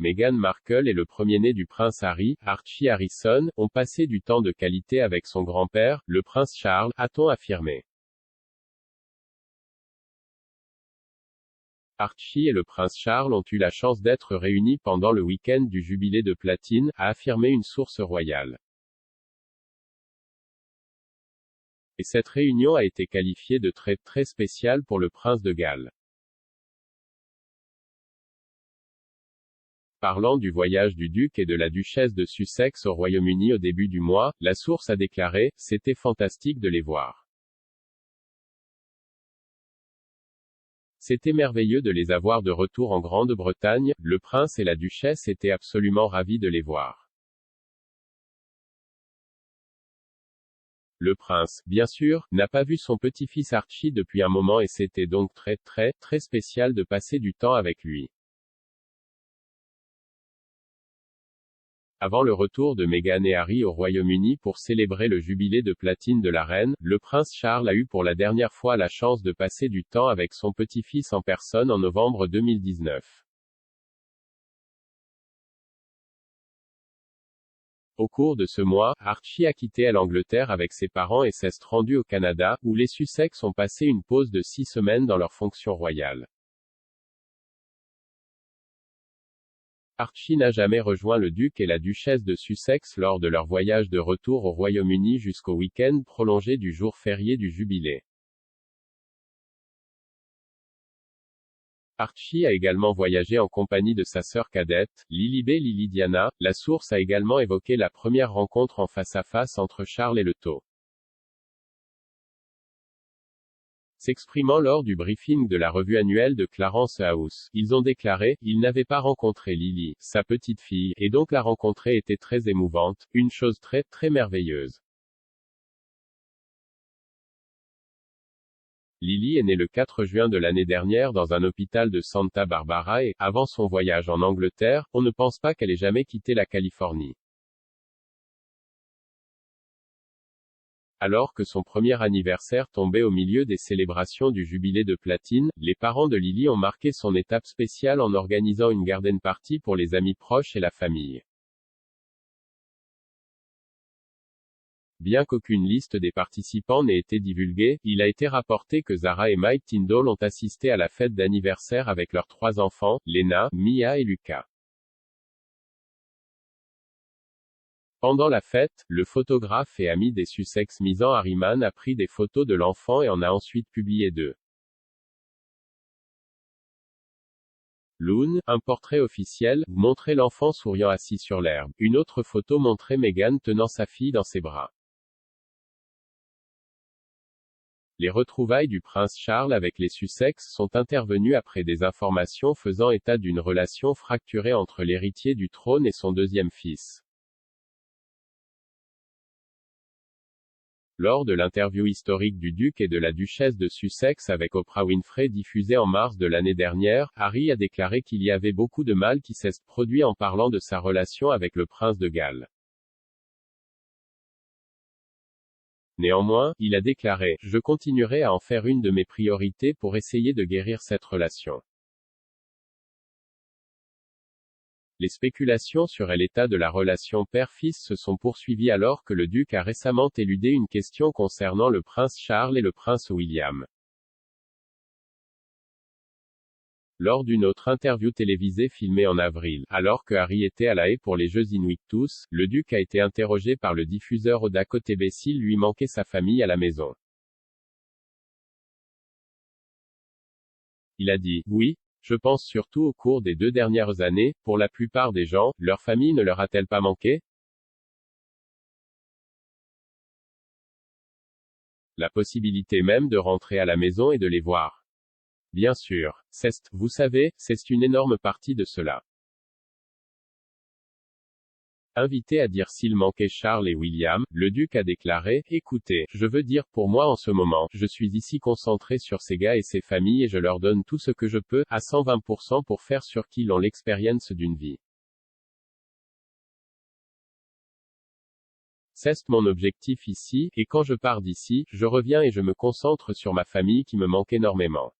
Meghan Markle et le premier-né du prince Harry, Archie Harrison, ont passé du temps de qualité avec son grand-père, le prince Charles, a-t-on affirmé. Archie et le prince Charles ont eu la chance d'être réunis pendant le week-end du jubilé de platine, a affirmé une source royale. Et cette réunion a été qualifiée de très spéciale pour le prince de Galles. Parlant du voyage du duc et de la duchesse de Sussex au Royaume-Uni au début du mois, la source a déclaré « C'était fantastique de les voir. C'était merveilleux de les avoir de retour en Grande-Bretagne, le prince et la duchesse étaient absolument ravis de les voir. » Le prince, bien sûr, n'a pas vu son petit-fils Archie depuis un moment et c'était donc très spécial de passer du temps avec lui. Avant le retour de Meghan et Harry au Royaume-Uni pour célébrer le jubilé de platine de la reine, le prince Charles a eu pour la dernière fois la chance de passer du temps avec son petit-fils en personne en novembre 2019. Au cours de ce mois, Archie a quitté l'Angleterre avec ses parents et s'est rendu au Canada, où les Sussex ont passé une pause de 6 semaines dans leurs fonctions royales. Archie n'a jamais rejoint le duc et la duchesse de Sussex lors de leur voyage de retour au Royaume-Uni jusqu'au week-end prolongé du jour férié du jubilé. Archie a également voyagé en compagnie de sa sœur cadette, Lily Diana. La source a également évoqué la première rencontre en face-à-face entre Charles et le taureau. S'exprimant lors du briefing de la revue annuelle de Clarence House, ils ont déclaré « Il n'avait pas rencontré Lily, sa petite fille, et donc la rencontrer était très émouvante, une chose très merveilleuse. » Lily est née le 4 juin de l'année dernière dans un hôpital de Santa Barbara et, avant son voyage en Angleterre, on ne pense pas qu'elle ait jamais quitté la Californie. Alors que son premier anniversaire tombait au milieu des célébrations du jubilé de platine, les parents de Lily ont marqué son étape spéciale en organisant une garden party pour les amis proches et la famille. Bien qu'aucune liste des participants n'ait été divulguée, il a été rapporté que Zara et Mike Tindall ont assisté à la fête d'anniversaire avec leurs 3 enfants, Lena, Mia et Luca. Pendant la fête, le photographe et ami des Sussex Misan Harriman a pris des photos de l'enfant et en a ensuite publié 2. L'une, un portrait officiel, montrait l'enfant souriant assis sur l'herbe. Une autre photo montrait Meghan tenant sa fille dans ses bras. Les retrouvailles du prince Charles avec les Sussex sont intervenues après des informations faisant état d'une relation fracturée entre l'héritier du trône et son deuxième fils. Lors de l'interview historique du duc et de la duchesse de Sussex avec Oprah Winfrey diffusée en mars de l'année dernière, Harry a déclaré qu'il y avait beaucoup de mal qui s'est produit en parlant de sa relation avec le prince de Galles. Néanmoins, il a déclaré « Je continuerai à en faire une de mes priorités pour essayer de guérir cette relation. » Les spéculations sur l'état de la relation père-fils se sont poursuivies alors que le duc a récemment éludé une question concernant le prince Charles et le prince William. Lors d'une autre interview télévisée filmée en avril, alors que Harry était à La Haye pour les Jeux Invictus, le duc a été interrogé par le diffuseur Odako TV s'il lui manquait sa famille à la maison. Il a dit « Oui, je pense surtout au cours des 2 dernières années, pour la plupart des gens, leur famille ne leur a-t-elle pas manqué? La possibilité même de rentrer à la maison et de les voir. Bien sûr, vous savez, c'est une énorme partie de cela. » Invité à dire s'il manquait Charles et William, le duc a déclaré « Écoutez, je veux dire pour moi en ce moment, je suis ici concentré sur ces gars et ces familles et je leur donne tout ce que je peux, à 120% pour faire sur qu'ils ont l'expérience d'une vie. C'est mon objectif ici, et quand je pars d'ici, je reviens et je me concentre sur ma famille qui me manque énormément.